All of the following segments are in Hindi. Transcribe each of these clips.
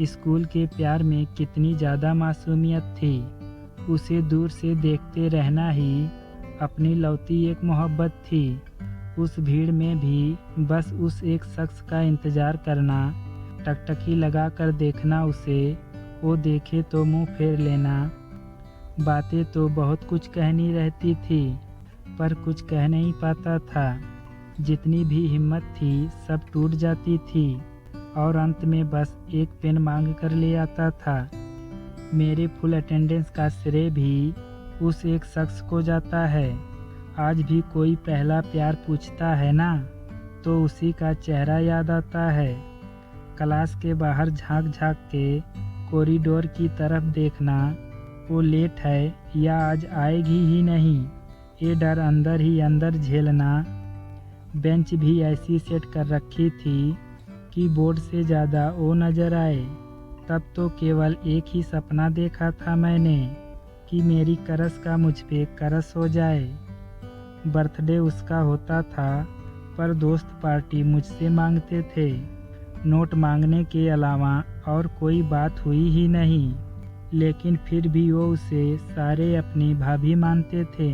स्कूल के प्यार में कितनी ज़्यादा मासूमियत थी। उसे दूर से देखते रहना ही अपनी लौती एक मोहब्बत थी। उस भीड़ में भी बस उस एक शख्स का इंतज़ार करना, टकटकी लगा कर देखना उसे, वो देखे तो मुंह फेर लेना। बातें तो बहुत कुछ कहनी रहती थी, पर कुछ कह नहीं पाता था। जितनी भी हिम्मत थी सब टूट जाती थी और अंत में बस एक पेन मांग कर ले आता था। मेरे फुल अटेंडेंस का श्रेय भी उस एक शख्स को जाता है। आज भी कोई पहला प्यार पूछता है ना, तो उसी का चेहरा याद आता है। क्लास के बाहर झांक झांक के कॉरिडोर की तरफ देखना, वो लेट है या आज आएगी ही नहीं, ये डर अंदर ही अंदर झेलना। बेंच भी ऐसी सेट कर रखी थी कि बोर्ड से ज़्यादा वो नज़र आए। तब तो केवल एक ही सपना देखा था मैंने कि मेरी करस का मुझ पे करस हो जाए। बर्थडे उसका होता था, पर दोस्त पार्टी मुझसे मांगते थे। नोट मांगने के अलावा और कोई बात हुई ही नहीं, लेकिन फिर भी वो उसे सारे अपनी भाभी मानते थे।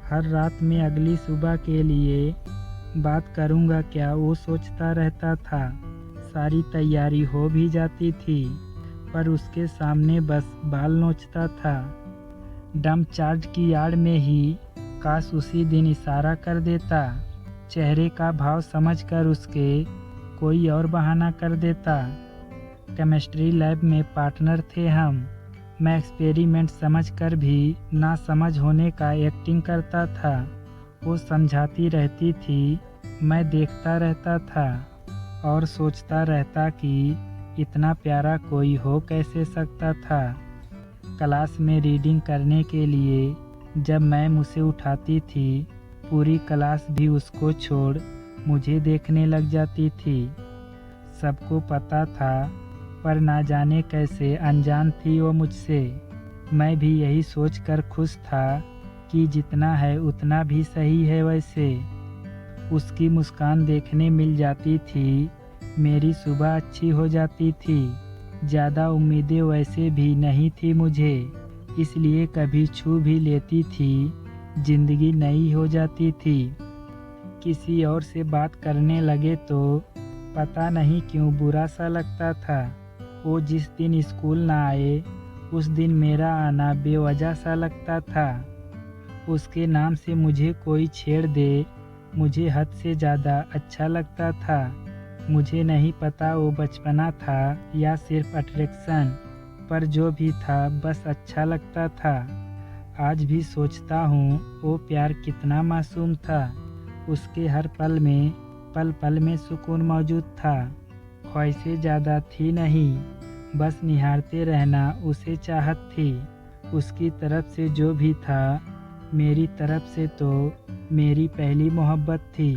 हर रात में अगली सुबह के लिए बात करूँगा क्या वो सोचता रहता था। सारी तैयारी हो भी जाती थी, पर उसके सामने बस बाल नोचता था। डम चार्ज की आड़ में ही काश उसी दिन इशारा कर देता। चेहरे का भाव समझकर उसके कोई और बहाना कर देता। केमिस्ट्री लैब में पार्टनर थे हम। मैं एक्सपेरिमेंट समझकर भी ना समझ होने का एक्टिंग करता था। वो समझाती रहती थी, मैं देखता रहता था और सोचता रहता कि इतना प्यारा कोई हो कैसे सकता था। क्लास में रीडिंग करने के लिए जब मैम उसे उठाती थी, पूरी क्लास भी उसको छोड़ मुझे देखने लग जाती थी। सबको पता था, पर ना जाने कैसे अनजान थी वो मुझसे। मैं भी यही सोचकर खुश था कि जितना है उतना भी सही है। वैसे उसकी मुस्कान देखने मिल जाती थी, मेरी सुबह अच्छी हो जाती थी। ज़्यादा उम्मीदें वैसे भी नहीं थी मुझे, इसलिए कभी छू भी लेती थी, जिंदगी नई हो जाती थी। किसी और से बात करने लगे तो पता नहीं क्यों बुरा सा लगता था। वो जिस दिन स्कूल ना आए, उस दिन मेरा आना बेवजह सा लगता था। उसके नाम से मुझे कोई छेड़ दे, मुझे हद से ज़्यादा अच्छा लगता था। मुझे नहीं पता वो बचपना था या सिर्फ अट्रैक्शन, पर जो भी था बस अच्छा लगता था। आज भी सोचता हूँ वो प्यार कितना मासूम था। उसके हर पल में सुकून मौजूद था। ख्वाहिशें ज़्यादा थी नहीं, बस निहारते रहना उसे चाहत थी। उसकी तरफ से जो भी था, मेरी तरफ से तो मेरी पहली मोहब्बत थी।